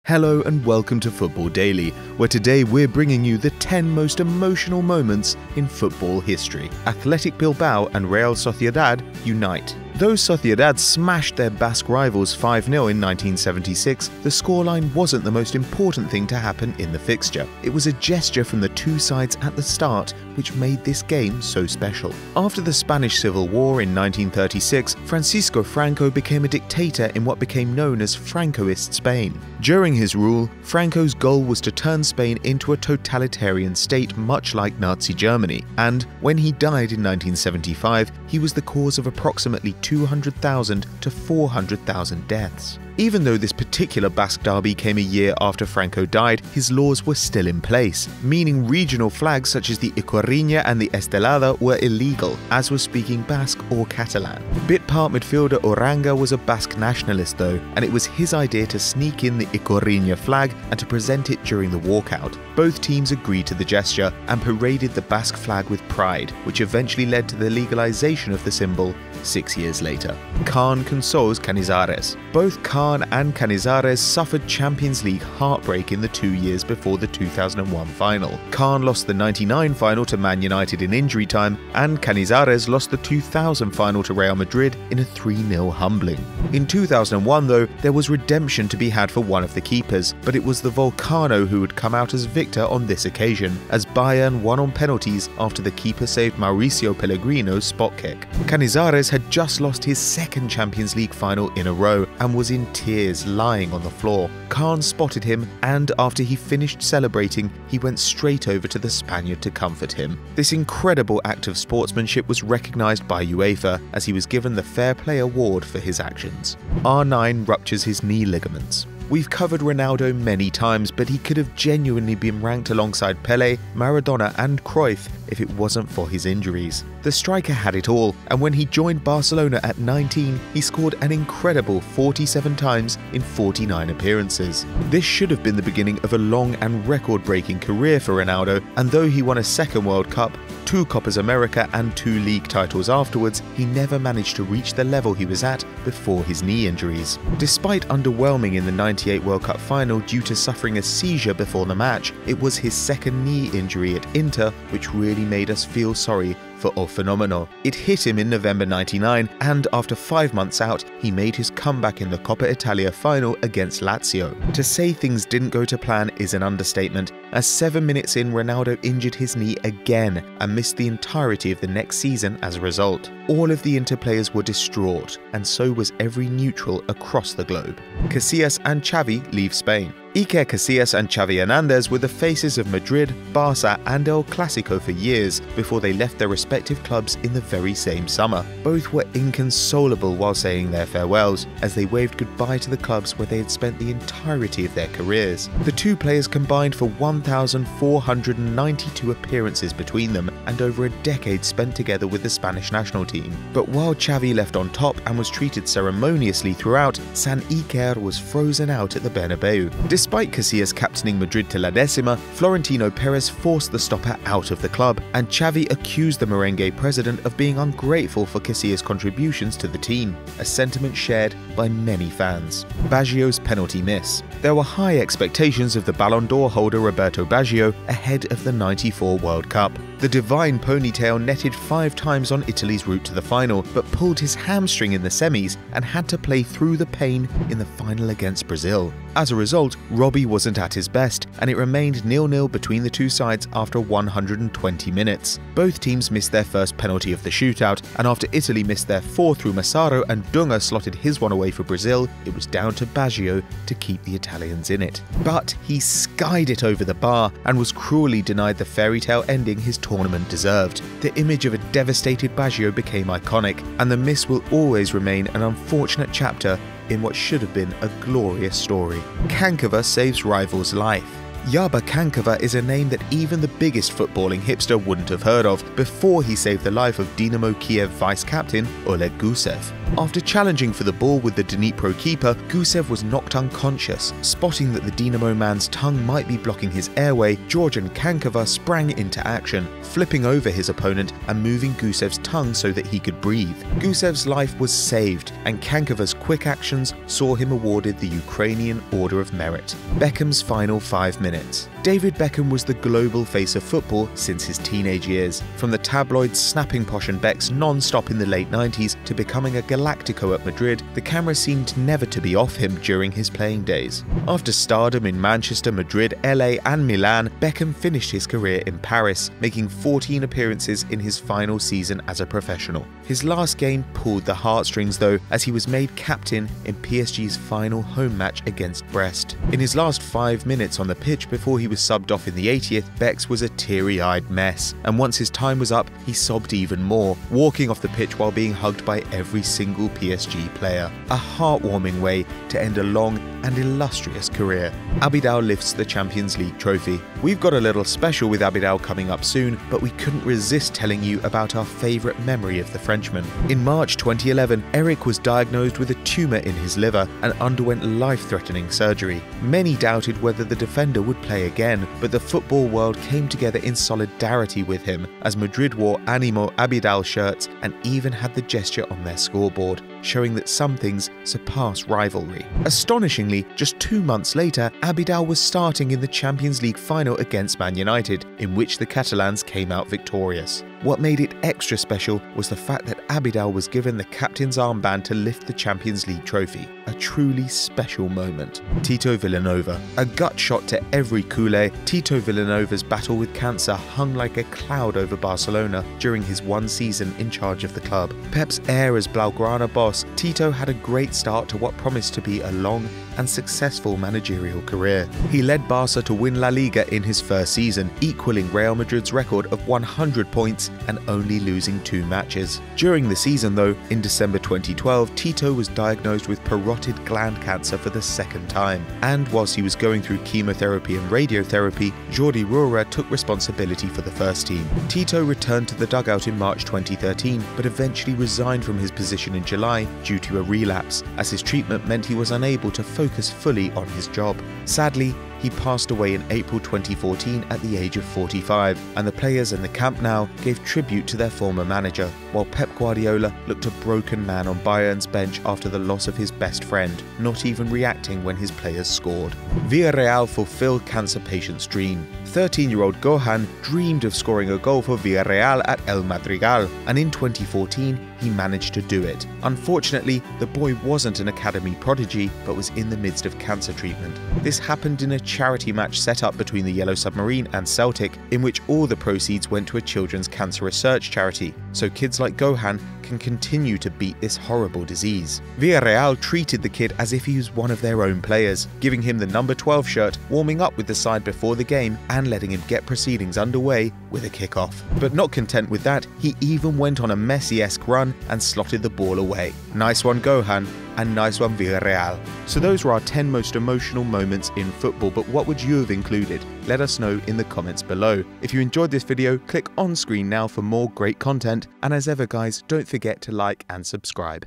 Hello and welcome to Football Daily, where today we're bringing you the 10 most emotional moments in football history. Athletic Bilbao and Real Sociedad unite. Though Sociedad smashed their Basque rivals 5-0 in 1976, the scoreline wasn't the most important thing to happen in the fixture. It was a gesture from the two sides at the start which made this game so special. After the Spanish Civil War in 1936, Francisco Franco became a dictator in what became known as Francoist Spain. During his rule, Franco's goal was to turn Spain into a totalitarian state much like Nazi Germany, and when he died in 1975, he was the cause of approximately 200,000 to 400,000 deaths. Even though this particular Basque derby came a year after Franco died, his laws were still in place, meaning regional flags such as the Ikurriña and the Estelada were illegal, as was speaking Basque or Catalan. Bit-part midfielder Oranga was a Basque nationalist though, and it was his idea to sneak in the Ikurriña flag and to present it during the walkout. Both teams agreed to the gesture and paraded the Basque flag with pride, which eventually led to the legalization of the symbol 6 years later. Kahn consoles Cañizares. Both Kahn and Cañizares suffered Champions League heartbreak in the 2 years before the 2001 final. Kahn lost the 99 final to Man United in injury time, and Cañizares lost the 2000 final to Real Madrid in a 3-0 humbling. In 2001 though, there was redemption to be had for one of the keepers, but it was the Volcano who would come out as victor on this occasion, as Bayern won on penalties after the keeper saved Mauricio Pellegrino's spot kick. Cañizares had just lost his second Champions League final in a row and was in tears lying on the floor. Kahn spotted him, and after he finished celebrating, he went straight over to the Spaniard to comfort him. This incredible act of sportsmanship was recognised by UEFA as he was given the Fair Play Award for his actions. R9 ruptures his knee ligaments. We've covered Ronaldo many times, but he could have genuinely been ranked alongside Pelé, Maradona and Cruyff if it wasn't for his injuries. The striker had it all, and when he joined Barcelona at 19, he scored an incredible 47 times in 49 appearances. This should have been the beginning of a long and record-breaking career for Ronaldo, and though he won a second World Cup, 2 Copas America and 2 league titles afterwards, he never managed to reach the level he was at before his knee injuries. Despite underwhelming in the 98 World Cup final due to suffering a seizure before the match, it was his second knee injury at Inter which really made us feel sorry for El Fenomeno. It hit him in November 99, and after 5 months out, he made his comeback in the Coppa Italia final against Lazio. To say things didn't go to plan is an understatement, as 7 minutes in, Ronaldo injured his knee again and missed the entirety of the next season as a result. All of the Inter players were distraught, and so was every neutral across the globe. Casillas and Xavi leave Spain. Iker Casillas and Xavi Hernandez were the faces of Madrid, Barca and El Clásico for years before they left their respective clubs in the very same summer. Both were inconsolable while saying their farewells, as they waved goodbye to the clubs where they had spent the entirety of their careers. The two players combined for 1,492 appearances between them and over a decade spent together with the Spanish national team. But while Xavi left on top and was treated ceremoniously throughout, San Iker was frozen out at the Bernabeu. Despite Casillas captaining Madrid to La Decima, Florentino Perez forced the stopper out of the club, and Xavi accused the merengue president of being ungrateful for Casillas' contributions to the team, a sentiment shared by many fans. Baggio's penalty miss. There were high expectations of the Ballon d'Or holder Roberto Baggio ahead of the '94 World Cup. The divine ponytail netted 5 times on Italy's route to the final, but pulled his hamstring in the semis and had to play through the pain in the final against Brazil. As a result, Robbie wasn't at his best, and it remained 0-0 between the two sides after 120 minutes. Both teams missed their first penalty of the shootout, and after Italy missed their 4 through Massaro and Dunga slotted his one away for Brazil, it was down to Baggio to keep the Italians in it. But he skied it over the bar and was cruelly denied the fairy tale ending his tournament deserved. The image of a devastated Baggio became iconic, and the miss will always remain an unfortunate chapter in what should have been a glorious story. Kankava saves rival's life. Yaba Kankava is a name that even the biggest footballing hipster wouldn't have heard of before he saved the life of Dynamo Kiev vice-captain Oleg Gusev. After challenging for the ball with the Dnipro keeper, Gusev was knocked unconscious. Spotting that the Dynamo man's tongue might be blocking his airway, Georgian Kankava sprang into action, flipping over his opponent and moving Gusev's tongue so that he could breathe. Gusev's life was saved, and Kankava's quick actions saw him awarded the Ukrainian Order of Merit. Beckham's final 5 minutes. David Beckham was the global face of football since his teenage years. From the tabloids snapping Posh and Becks non-stop in the late 90s to becoming a Galactico at Madrid, the camera seemed never to be off him during his playing days. After stardom in Manchester, Madrid, LA and Milan, Beckham finished his career in Paris, making 14 appearances in his final season as a professional. His last game pulled the heartstrings though, as he was made captain in PSG's final home match against Brest. In his last 5 minutes on the pitch before he was subbed off in the 80th, Becks was a teary-eyed mess, and once his time was up, he sobbed even more, walking off the pitch while being hugged by every single PSG player. A heartwarming way to end a long and illustrious career. Abidal lifts the Champions League trophy. We've got a little special with Abidal coming up soon, but we couldn't resist telling you about our favourite memory of the Frenchman. In March 2011, Eric was diagnosed with a tumour in his liver and underwent life-threatening surgery. Many doubted whether the defender would play again, but the football world came together in solidarity with him, as Madrid wore Animo Abidal shirts and even had the gesture on their scoreboard, showing that some things surpass rivalry. Astonishingly, just 2 months later, Abidal was starting in the Champions League final against Man United, in which the Catalans came out victorious. What made it extra special was the fact that Abidal was given the captain's armband to lift the Champions League trophy, a truly special moment. Tito Vilanova. A gut shot to every culé, Tito Villanova's battle with cancer hung like a cloud over Barcelona during his 1 season in charge of the club. Pep's heir as Blaugrana boss, Tito had a great start to what promised to be a long and successful managerial career. He led Barca to win La Liga in his first season, equaling Real Madrid's record of 100 points and only losing 2 matches. During the season though, in December 2012, Tito was diagnosed with parotid gland cancer for the 2nd time. And whilst he was going through chemotherapy and radiotherapy, Jordi Roura took responsibility for the first team. Tito returned to the dugout in March 2013, but eventually resigned from his position in July due to a relapse, as his treatment meant he was unable to focus fully on his job. Sadly, he passed away in April 2014 at the age of 45, and the players in the Camp Nou gave tribute to their former manager, while Pep Guardiola looked a broken man on Bayern's bench after the loss of his best friend, not even reacting when his players scored. Villarreal fulfilled cancer patient's dream. 13-year-old Gohan dreamed of scoring a goal for Villarreal at El Madrigal, and in 2014 he managed to do it. Unfortunately, the boy wasn't an academy prodigy, but was in the midst of cancer treatment. This happened in a charity match set up between the Yellow Submarine and Celtic, in which all the proceeds went to a children's cancer research charity, so kids like Gohan can continue to beat this horrible disease. Villarreal treated the kid as if he was one of their own players, giving him the number 12 shirt, warming up with the side before the game, and letting him get proceedings underway with a kick-off. But not content with that, he even went on a Messi-esque run and slotted the ball away. Nice one, Gohan, and nice one, Villarreal. So those were our 10 most emotional moments in football, but what would you have included? Let us know in the comments below. If you enjoyed this video, click on screen now for more great content, and as ever guys, don't forget to like and subscribe.